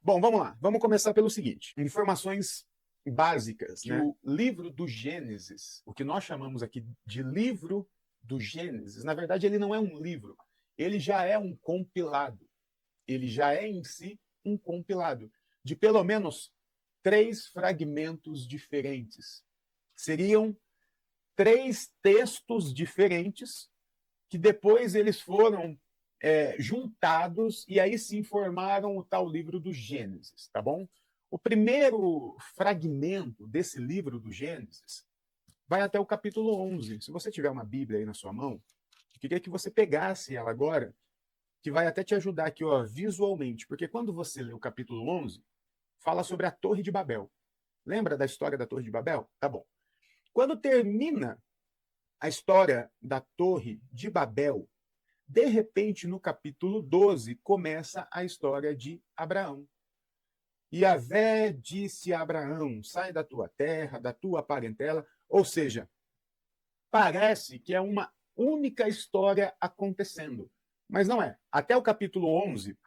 Bom, vamos lá. Vamos começar pelo seguinte: informações básicas, né? O livro do Gênesis, o que nós chamamos aqui de livro do Gênesis, na verdade, ele não é um livro, ele já é um compilado. Ele já é em si um compilado de pelo menos 3 fragmentos diferentes. Seriam 3 textos diferentes que depois eles foram juntados e aí sim formaram o tal livro do Gênesis, tá bom? O primeiro fragmento desse livro do Gênesis vai até o capítulo 11. Se você tiver uma Bíblia aí na sua mão, eu queria que você pegasse ela agora, que vai até te ajudar aqui, ó, visualmente, porque quando você lê o capítulo 11, fala sobre a Torre de Babel. Lembra da história da Torre de Babel? Tá bom. Quando termina a história da Torre de Babel, de repente, no capítulo 12, começa a história de Abraão. Yahvé disse a Abraão: sai da tua terra, da tua parentela. Ou seja, parece que é uma única história acontecendo. Mas não é. Até o capítulo 11,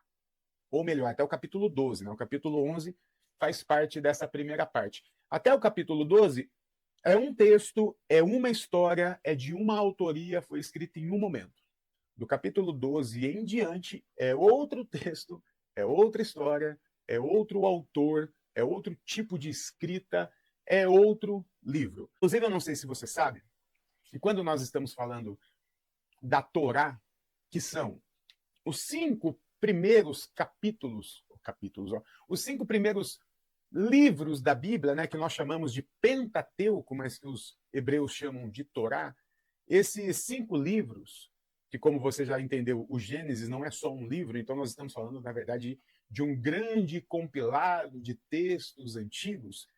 ou melhor, até o capítulo 12, né? O capítulo 11 faz parte dessa primeira parte. Até o capítulo 12 é um texto, é uma história, é de uma autoria, foi escrita em um momento. Do capítulo 12 em diante, é outro texto, é outra história, é outro autor, é outro tipo de escrita, é outro livro. Inclusive, eu não sei se você sabe, que quando nós estamos falando da Torá, que são os 5 primeiros capítulos, ó, os 5 primeiros livros da Bíblia, né, que nós chamamos de Pentateuco, mas que os hebreus chamam de Torá, esses 5 livros, que como você já entendeu, o Gênesis não é só um livro, então nós estamos falando, na verdade, de um grande compilado de textos antigos.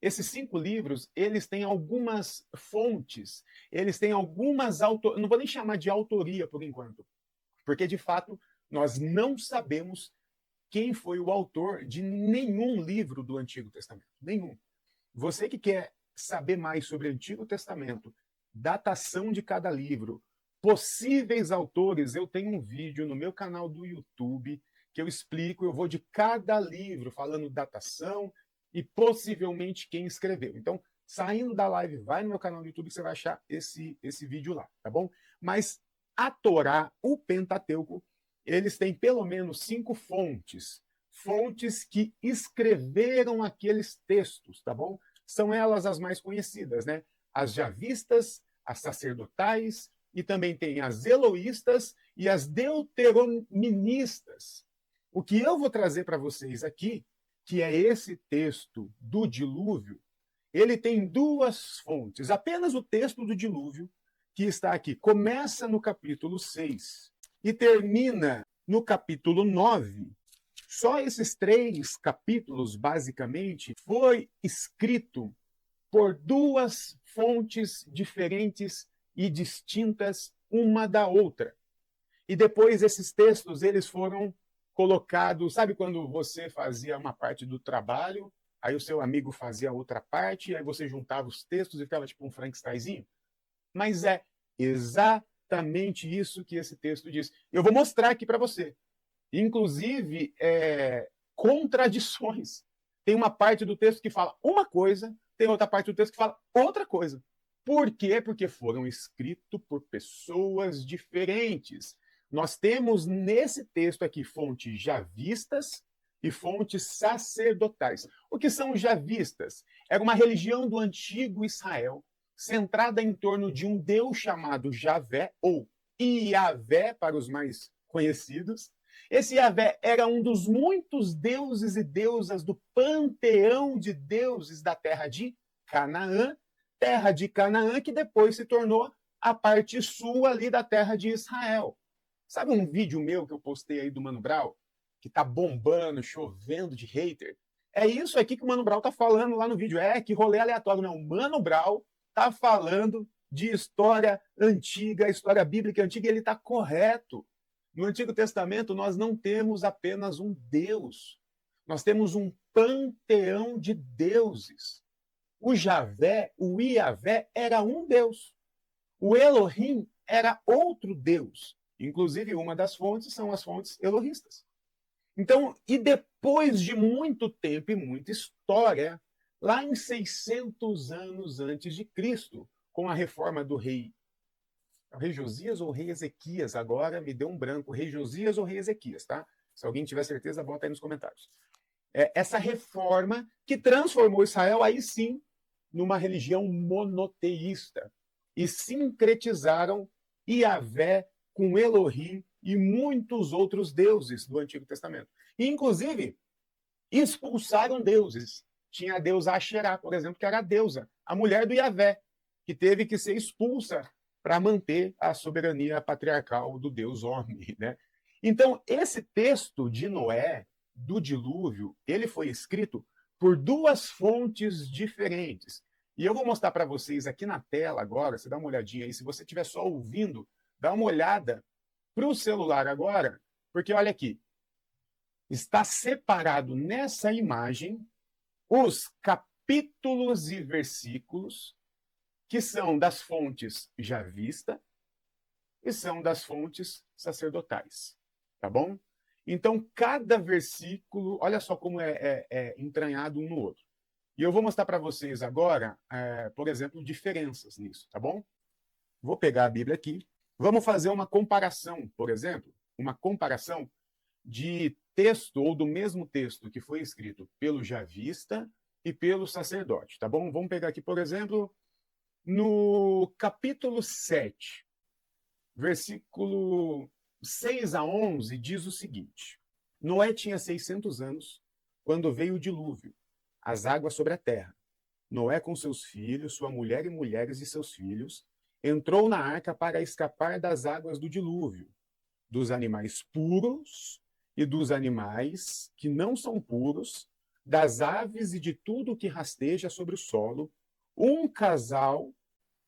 Esses 5 livros, eles têm algumas fontes, eles têm algumas não vou nem chamar de autoria por enquanto, porque de fato nós não sabemos quem foi o autor de nenhum livro do Antigo Testamento, nenhum. Você que quer saber mais sobre o Antigo Testamento, datação de cada livro, possíveis autores, eu tenho um vídeo no meu canal do YouTube que eu explico, eu vou de cada livro falando datação e possivelmente quem escreveu. Então, saindo da live, vai no meu canal do YouTube que você vai achar esse vídeo lá, tá bom? Mas a Torá, o Pentateuco, eles têm pelo menos 5 fontes, fontes que escreveram aqueles textos, tá bom? São elas as mais conhecidas, né? As javistas, as sacerdotais, e também tem as eloístas e as deuteroministas. O que eu vou trazer para vocês aqui, que é esse texto do dilúvio, ele tem 2 fontes. Apenas o texto do dilúvio, que está aqui, começa no capítulo 6 e termina no capítulo 9. Só esses 3 capítulos, basicamente, foi escrito por 2 fontes diferentes e distintas uma da outra. E depois esses textos eles foram colocados, sabe quando você fazia uma parte do trabalho, aí o seu amigo fazia outra parte, aí você juntava os textos e ficava tipo um Frankensteinzinho? Mas é exatamente isso que esse texto diz. Eu vou mostrar aqui para você. Inclusive, contradições. Tem uma parte do texto que fala uma coisa, tem outra parte do texto que fala outra coisa. Por quê? Porque foram escritos por pessoas diferentes. Nós temos nesse texto aqui fontes javistas e fontes sacerdotais. O que são os javistas? Era uma religião do antigo Israel, centrada em torno de um deus chamado Javé, ou Iavé, para os mais conhecidos. Esse Yahvé era um dos muitos deuses e deusas do panteão de deuses da terra de Canaã, que depois se tornou a parte sul ali da terra de Israel. Sabe um vídeo meu que eu postei aí do Mano Brown, que tá bombando, chovendo de hater? É isso aqui que o Mano Brown tá falando lá no vídeo. Que rolê aleatório, não. O Mano Brown tá falando de história antiga, história bíblica antiga, e ele tá correto. No Antigo Testamento, nós não temos apenas um Deus, nós temos um panteão de deuses. O Javé, o Iavé, era um Deus. O Elohim era outro Deus. Inclusive, uma das fontes são as fontes elohistas. Então, e depois de muito tempo e muita história, lá em 600 anos antes de Cristo, com a reforma do rei Josias ou rei Ezequias, agora me deu um branco, rei Josias ou rei Ezequias, tá? Se alguém tiver certeza, bota aí nos comentários. Essa reforma que transformou Israel, aí sim, numa religião monoteísta. E sincretizaram Yahvé com Elohim e muitos outros deuses do Antigo Testamento. E, inclusive, expulsaram deuses. Tinha a deusa Asherá, por exemplo, que era a deusa, a mulher do Yahvé, que teve que ser expulsa para manter a soberania patriarcal do Deus homem, né? Então, esse texto de Noé, do dilúvio, ele foi escrito por duas fontes diferentes. E eu vou mostrar para vocês aqui na tela agora, você dá uma olhadinha aí, se você estiver só ouvindo, dá uma olhada para o celular agora, porque olha aqui, está separado nessa imagem os capítulos e versículos que são das fontes javista e são das fontes sacerdotais, tá bom? Então, cada versículo, olha só como é entranhado um no outro. E eu vou mostrar para vocês agora, por exemplo, diferenças nisso, tá bom? Vou pegar a Bíblia aqui. Vamos fazer uma comparação, por exemplo, uma comparação de texto ou do mesmo texto que foi escrito pelo javista e pelo sacerdote, tá bom? Vamos pegar aqui, por exemplo, no capítulo 7, versículo 6 a 11, diz o seguinte: Noé tinha 600 anos quando veio o dilúvio, as águas sobre a terra. Noé com seus filhos, sua mulher e mulheres de seus filhos, entrou na arca para escapar das águas do dilúvio, dos animais puros e dos animais que não são puros, das aves e de tudo que rasteja sobre o solo. Um casal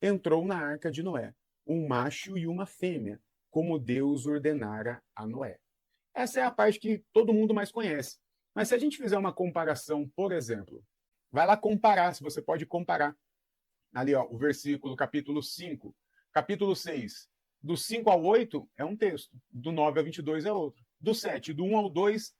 entrou na arca de Noé, um macho e uma fêmea, como Deus ordenara a Noé. Essa é a parte que todo mundo mais conhece. Mas se a gente fizer uma comparação, por exemplo, vai lá comparar, se você pode comparar. Ali, ó, o versículo, capítulo 5, capítulo 6, do 5 ao 8 é um texto, do 9 ao 22 é outro, do 7, do 1 ao 2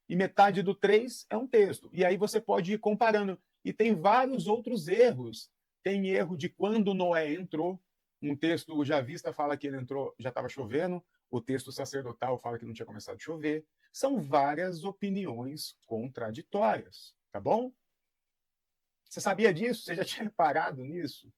e metade do 3 é um texto. E aí você pode ir comparando. E tem vários outros erros. Tem erro de quando Noé entrou. Um texto javista fala que ele entrou, já estava chovendo. O texto sacerdotal fala que não tinha começado a chover. São várias opiniões contraditórias, tá bom? Você sabia disso? Você já tinha reparado nisso?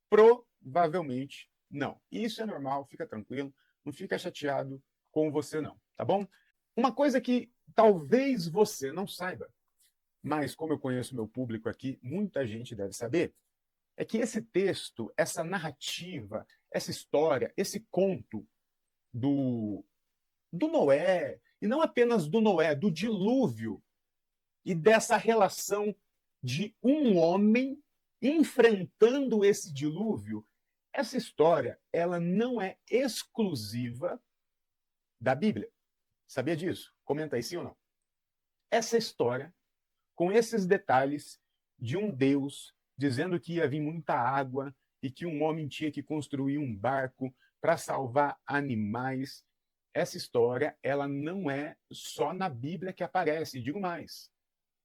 Provavelmente não. Isso é normal, fica tranquilo. Não fica chateado com você, não, tá bom? Uma coisa que talvez você não saiba, mas como eu conheço meu público aqui, muita gente deve saber, é que esse texto, essa narrativa, essa história, esse conto do Noé, e não apenas do Noé, do dilúvio, e dessa relação de um homem enfrentando esse dilúvio, essa história, ela não é exclusiva da Bíblia. Sabia disso? Comenta aí sim ou não. Essa história, com esses detalhes de um Deus dizendo que ia vir muita água e que um homem tinha que construir um barco para salvar animais, essa história, ela não é só na Bíblia que aparece. E digo mais,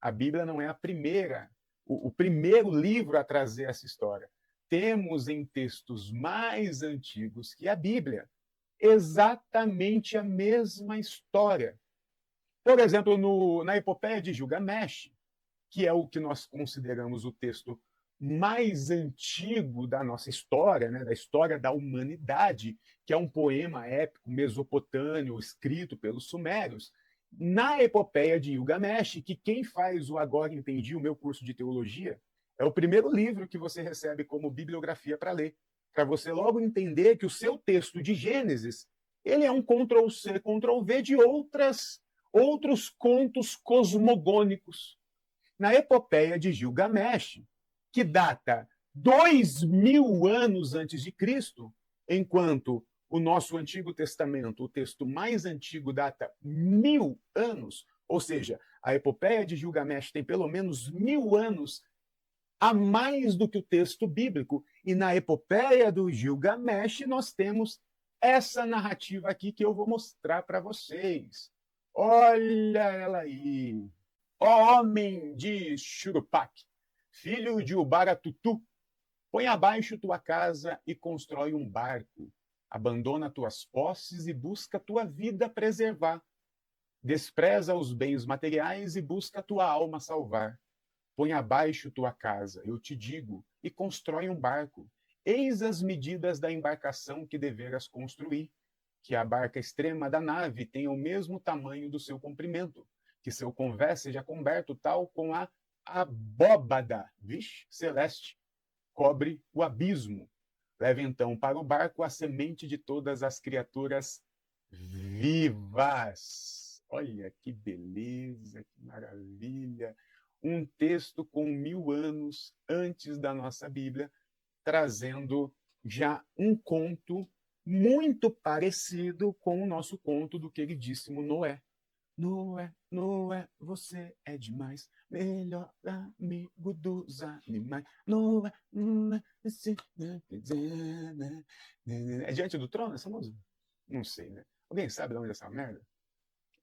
a Bíblia não é a primeira, o primeiro livro a trazer essa história. Temos em textos mais antigos que a Bíblia exatamente a mesma história. Por exemplo, na Epopeia de Gilgamesh, que é o que nós consideramos o texto mais antigo da nossa história, né, da história da humanidade, que é um poema épico mesopotâmio escrito pelos sumérios, na Epopeia de Gilgamesh, que quem faz o Agora Entendi, o meu curso de teologia, é o primeiro livro que você recebe como bibliografia para ler, para você logo entender que o seu texto de Gênesis, ele é um Ctrl-C, Ctrl-V de outros contos cosmogônicos. Na Epopeia de Gilgamesh, que data 2000 anos antes de Cristo, enquanto o nosso Antigo Testamento, o texto mais antigo, data 1000 anos, ou seja, a Epopeia de Gilgamesh tem pelo menos 1000 anos a mais do que o texto bíblico. E na Epopeia do Gilgamesh nós temos essa narrativa aqui que eu vou mostrar para vocês. Olha ela aí. Ó homem de Churupac, filho de Ubaratutu, põe abaixo tua casa e constrói um barco. Abandona tuas posses e busca tua vida preservar. Despreza os bens materiais e busca tua alma salvar. Põe abaixo tua casa, eu te digo, e constrói um barco. Eis as medidas da embarcação que deverás construir. Que a barca extrema da nave tenha o mesmo tamanho do seu comprimento, que seu convés seja coberto tal com a abóbada, celeste, cobre o abismo. Leve então para o barco a semente de todas as criaturas vivas. Olha que beleza, que maravilha. Um texto com 1000 anos antes da nossa Bíblia, trazendo já um conto muito parecido com o nosso conto do queridíssimo Noé. Noé, Noé, você é demais, melhor amigo dos animais. Noé, Noé, é Diante do Trono essa música? Não sei, né? Alguém sabe de onde é essa merda?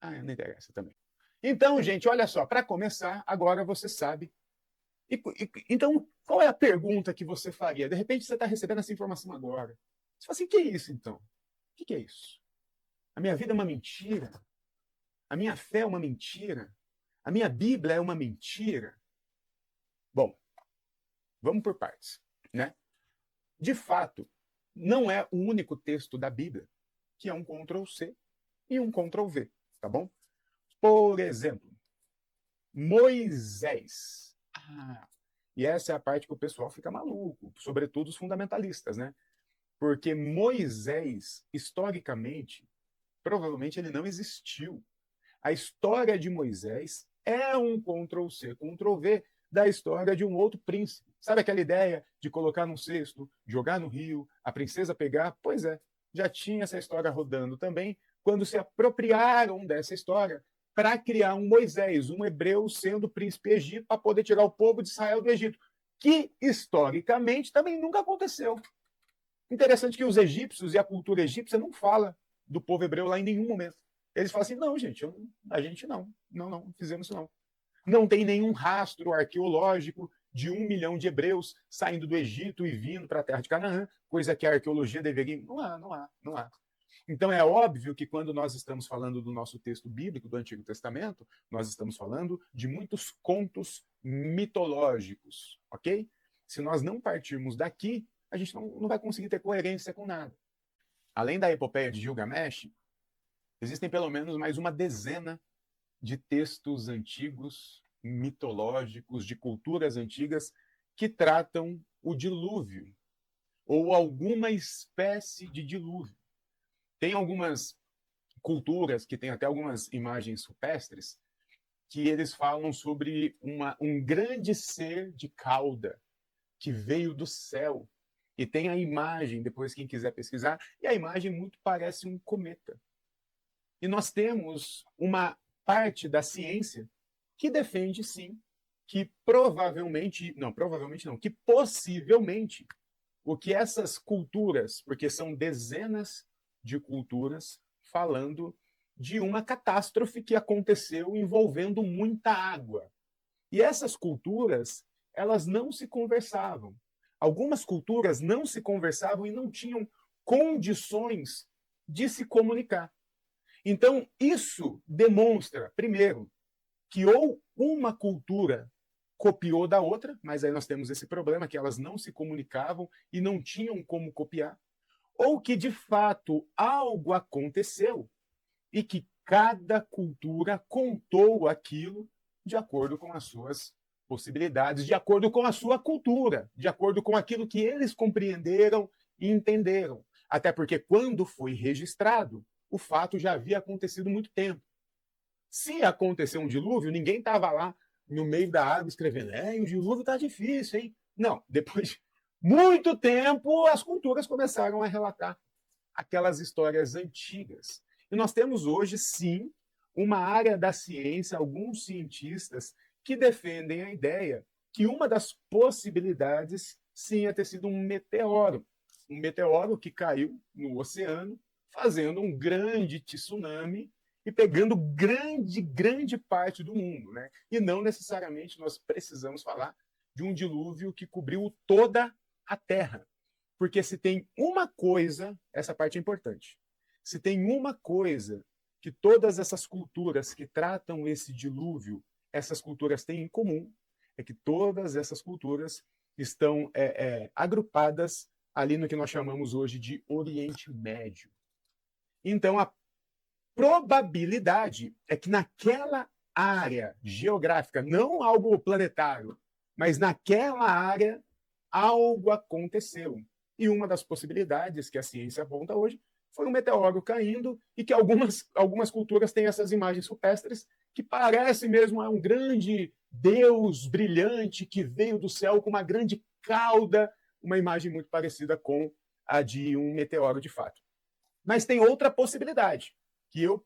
Ah, não interessa também. Então, gente, olha só, para começar, agora você sabe. Então, qual é a pergunta que você faria? De repente você está recebendo essa informação agora. Você fala assim, o que é isso então? O que é isso? A minha vida é uma mentira? A minha fé é uma mentira? A minha Bíblia é uma mentira? Bom, vamos por partes, né? De fato, não é o único texto da Bíblia que é um Ctrl+C e um Ctrl+V, tá bom? Por exemplo, Moisés. E essa é a parte que o pessoal fica maluco, sobretudo os fundamentalistas, né? Porque Moisés, historicamente, provavelmente ele não existiu. A história de Moisés é um Ctrl+C, Ctrl+V da história de um outro príncipe. Sabe aquela ideia de colocar num cesto, jogar no rio, a princesa pegar? Pois é, já tinha essa história rodando também, quando se apropriaram dessa história para criar um Moisés, um hebreu sendo príncipe egípcio, para poder tirar o povo de Israel do Egito, que historicamente também nunca aconteceu. Interessante que os egípcios e a cultura egípcia não fala do povo hebreu lá em nenhum momento. Eles falam assim, não, gente, a gente não fizemos isso não. Não tem nenhum rastro arqueológico de 1 milhão de hebreus saindo do Egito e vindo para a terra de Canaã, coisa que a arqueologia deveria... Não há. Então é óbvio que quando nós estamos falando do nosso texto bíblico, do Antigo Testamento, nós estamos falando de muitos contos mitológicos, ok? Se nós não partirmos daqui, a gente não vai conseguir ter coerência com nada. Além da epopeia de Gilgamesh, existem pelo menos mais uma dezena de textos antigos, mitológicos, de culturas antigas, que tratam o dilúvio, ou alguma espécie de dilúvio. Tem algumas culturas que têm até algumas imagens rupestres, que eles falam sobre um grande ser de cauda que veio do céu. E tem a imagem, depois quem quiser pesquisar, e a imagem muito parece um cometa. E nós temos uma parte da ciência que defende, sim, que provavelmente não, que possivelmente o que essas culturas, porque são dezenas de culturas falando de uma catástrofe que aconteceu envolvendo muita água. E essas culturas, elas não se conversavam. Algumas culturas não se conversavam e não tinham condições de se comunicar. Então, isso demonstra, primeiro, que ou uma cultura copiou da outra, mas aí nós temos esse problema que elas não se comunicavam e não tinham como copiar, ou que de fato algo aconteceu e que cada cultura contou aquilo de acordo com as suas possibilidades, de acordo com a sua cultura, de acordo com aquilo que eles compreenderam e entenderam. Até porque quando foi registrado, o fato já havia acontecido muito tempo. Se aconteceu um dilúvio, ninguém estava lá no meio da água escrevendo, o dilúvio está difícil, hein? Não, depois de muito tempo, as culturas começaram a relatar aquelas histórias antigas. E nós temos hoje, sim, uma área da ciência, alguns cientistas que defendem a ideia que uma das possibilidades, sim, é ter sido um meteoro que caiu no oceano, fazendo um grande tsunami e pegando grande parte do mundo, né? E não necessariamente nós precisamos falar de um dilúvio que cobriu toda a Terra. Porque se tem uma coisa, essa parte é importante, se tem uma coisa que todas essas culturas que tratam esse dilúvio, essas culturas têm em comum, é que todas essas culturas estão agrupadas ali no que nós chamamos hoje de Oriente Médio. Então, a probabilidade é que naquela área geográfica, não algo planetário, mas naquela área, algo aconteceu. E uma das possibilidades que a ciência aponta hoje foi um meteoro caindo e que algumas culturas têm essas imagens rupestres que parece mesmo um grande Deus brilhante que veio do céu com uma grande cauda, uma imagem muito parecida com a de um meteoro de fato. Mas tem outra possibilidade, que eu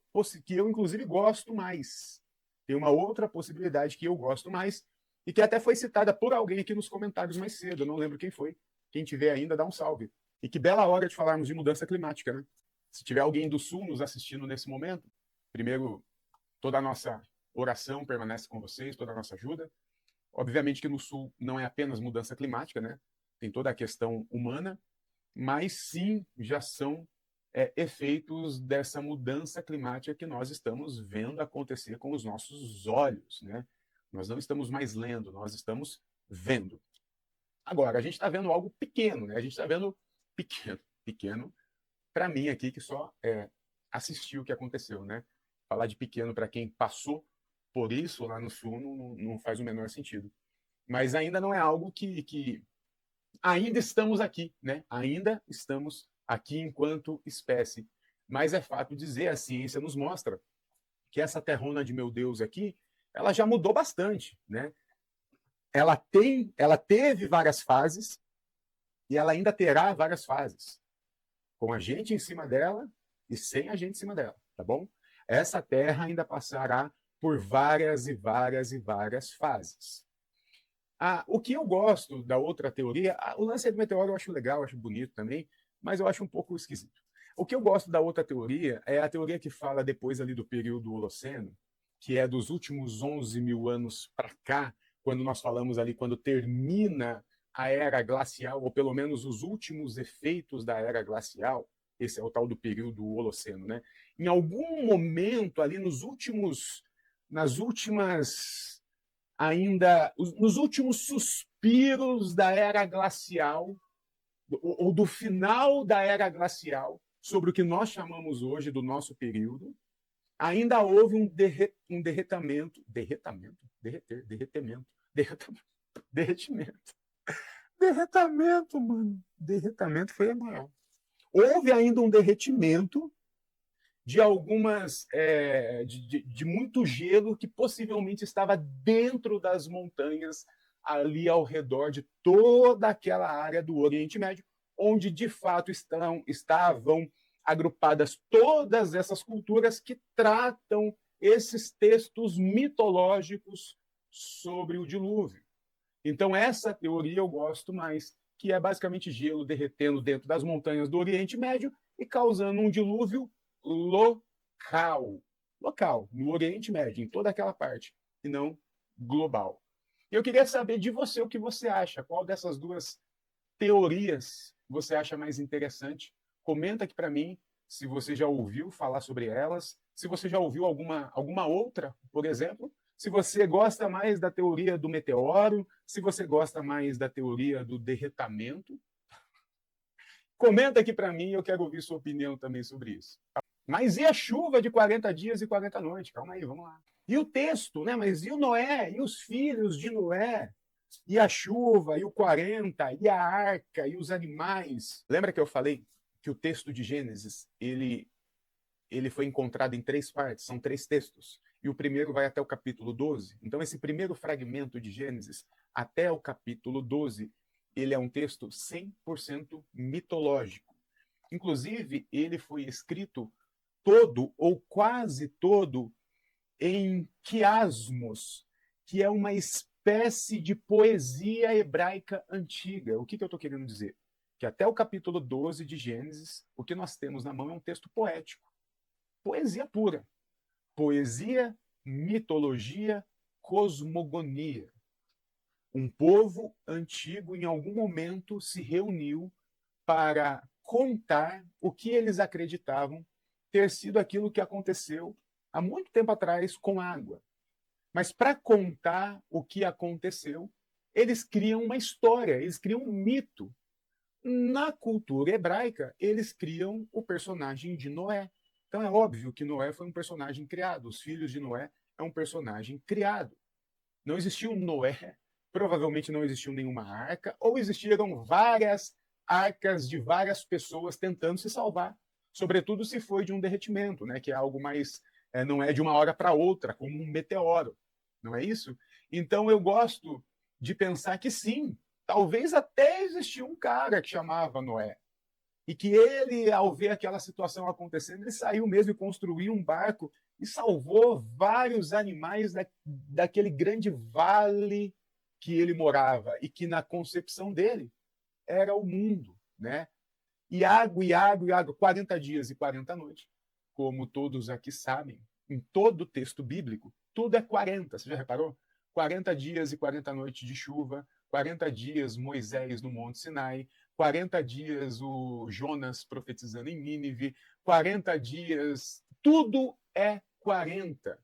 inclusive gosto mais. Tem uma outra possibilidade que eu gosto mais e que até foi citada por alguém aqui nos comentários mais cedo, eu não lembro quem foi. Quem tiver ainda, dá um salve. E que bela hora de falarmos de mudança climática, né? Se tiver alguém do Sul nos assistindo nesse momento, primeiro, toda a nossa oração permanece com vocês, toda a nossa ajuda. Obviamente que no Sul não é apenas mudança climática, né? Tem toda a questão humana, mas sim já são efeitos dessa mudança climática que nós estamos vendo acontecer com os nossos olhos, né? Nós não estamos mais lendo, nós estamos vendo. Agora, a gente está vendo algo pequeno, né? A gente está vendo pequeno para mim aqui que só assistiu o que aconteceu, né? Falar de pequeno para quem passou por isso lá no Sul não faz o menor sentido. Mas ainda não é algo que ainda estamos aqui, né? Ainda estamos aqui enquanto espécie. Mas é fato dizer, a ciência nos mostra que essa terrona de meu Deus aqui, ela já mudou bastante, né? Ela teve várias fases e ela ainda terá várias fases, com a gente em cima dela e sem a gente em cima dela, tá bom? Essa terra ainda passará por várias e várias fases. O que eu gosto da outra teoria, o lance do meteoro eu acho legal, eu acho bonito também, mas eu acho um pouco esquisito. O que eu gosto da outra teoria é a teoria que fala depois ali do período Holoceno, que é dos últimos 11 mil anos para cá, quando nós falamos ali, quando termina a era glacial, ou pelo menos os últimos efeitos da era glacial, esse é o tal do período Holoceno, né? Em algum momento ali nas últimas ainda nos últimos suspiros da era glacial, ou do final da era glacial, sobre o que nós chamamos hoje do nosso período, ainda houve um derretimento, mano, derretamento foi maior. Houve ainda um derretimento de de muito gelo que possivelmente estava dentro das montanhas ali ao redor de toda aquela área do Oriente Médio, onde de fato estavam agrupadas todas essas culturas que tratam esses textos mitológicos sobre o dilúvio. Então essa teoria eu gosto mais, que é basicamente gelo derretendo dentro das montanhas do Oriente Médio e causando um dilúvio local, no Oriente Médio, em toda aquela parte, e não global. Eu queria saber de você o que você acha, qual dessas duas teorias você acha mais interessante. Comenta aqui para mim se você já ouviu falar sobre elas, se você já ouviu alguma outra, por exemplo, se você gosta mais da teoria do meteoro, se você gosta mais da teoria do derretamento. Comenta aqui para mim, eu quero ouvir sua opinião também sobre isso. Mas e a chuva de 40 dias e 40 noites? Calma aí, vamos lá. E o texto, né? Mas e o Noé? E os filhos de Noé? E a chuva? E o 40? E a arca? E os animais? Lembra que eu falei que o texto de Gênesis, ele foi encontrado em 3 partes, são 3 textos. E o primeiro vai até o capítulo 12. Então, esse primeiro fragmento de Gênesis, até o capítulo 12, ele é um texto 100% mitológico. Inclusive, ele foi escrito todo ou quase todo em quiasmos, que é uma espécie de poesia hebraica antiga. O que eu estou querendo dizer? Que até o capítulo 12 de Gênesis, o que nós temos na mão é um texto poético. Poesia pura. poesia, mitologia, cosmogonia. Um povo antigo, em algum momento, se reuniu para contar o que eles acreditavam ter sido aquilo que aconteceu há muito tempo atrás com a água. Mas para contar o que aconteceu, eles criam uma história, eles criam um mito. Na cultura hebraica, eles criam o personagem de Noé. Então é óbvio que Noé foi um personagem criado, os filhos de Noé é um personagem criado. Não existiu um Noé, provavelmente não existiu nenhuma arca, ou existiram várias arcas de várias pessoas tentando se salvar, sobretudo se foi de um derretimento, né, que é algo mais, não é de uma hora para outra, como um meteoro, não é isso? Então eu gosto de pensar que sim, talvez até existiu um cara que chamava Noé, e que ele, ao ver aquela situação acontecendo, ele saiu mesmo e construiu um barco e salvou vários animais daquele grande vale que ele morava e que na concepção dele era o mundo, né? E água, e água, e água, 40 dias e 40 noites, como todos aqui sabem, em todo o texto bíblico, tudo é 40, você já reparou? 40 dias e 40 noites de chuva, 40 dias Moisés no Monte Sinai, 40 dias o Jonas profetizando em Nínive, 40 dias, tudo é 40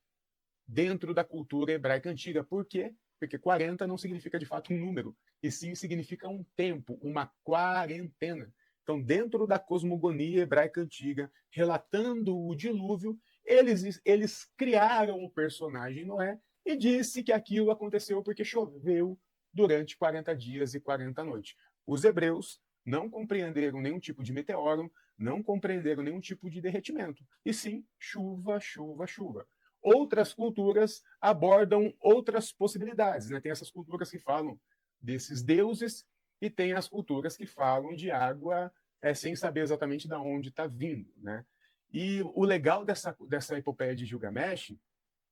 dentro da cultura hebraica antiga. Por quê? Porque 40 não significa de fato um número, e sim significa um tempo, uma quarentena. Então, dentro da cosmogonia hebraica antiga, relatando o dilúvio, eles criaram o personagem Noé e disse que aquilo aconteceu porque choveu durante 40 dias e 40 noites. Os hebreus não compreenderam nenhum tipo de meteoro, não compreenderam nenhum tipo de derretimento, e sim chuva, chuva, chuva. Outras culturas abordam outras possibilidades, né? Tem essas culturas que falam desses deuses e tem as culturas que falam de água sem saber exatamente de onde está vindo, né? E o legal dessa epopeia de Gilgamesh,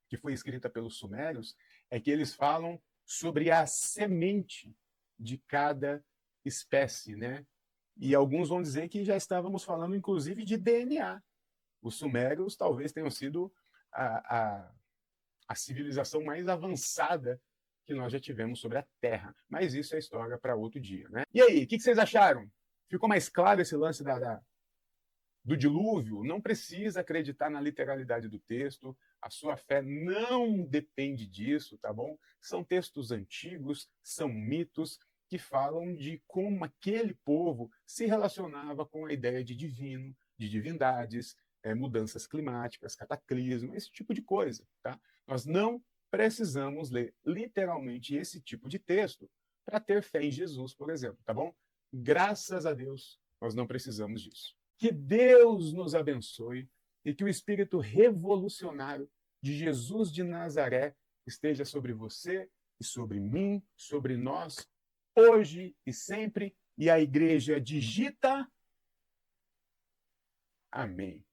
que foi escrita pelos sumérios, é que eles falam sobre a semente de cada espécie, né? E alguns vão dizer que já estávamos falando, inclusive, de DNA. Os sumérios talvez tenham sido a, a, a civilização mais avançada que nós já tivemos sobre a Terra. Mas isso é história para outro dia, né? E aí, o que vocês acharam? Ficou mais claro esse lance do dilúvio? Não precisa acreditar na literalidade do texto, a sua fé não depende disso, tá bom? São textos antigos, são mitos que falam de como aquele povo se relacionava com a ideia de divino, de divindades, mudanças climáticas, cataclismo, esse tipo de coisa, tá? Nós não precisamos ler literalmente esse tipo de texto para ter fé em Jesus, por exemplo, tá bom? Graças a Deus, nós não precisamos disso. Que Deus nos abençoe e que o espírito revolucionário de Jesus de Nazaré esteja sobre você e sobre mim, sobre nós, hoje e sempre. E a igreja digita. Amém.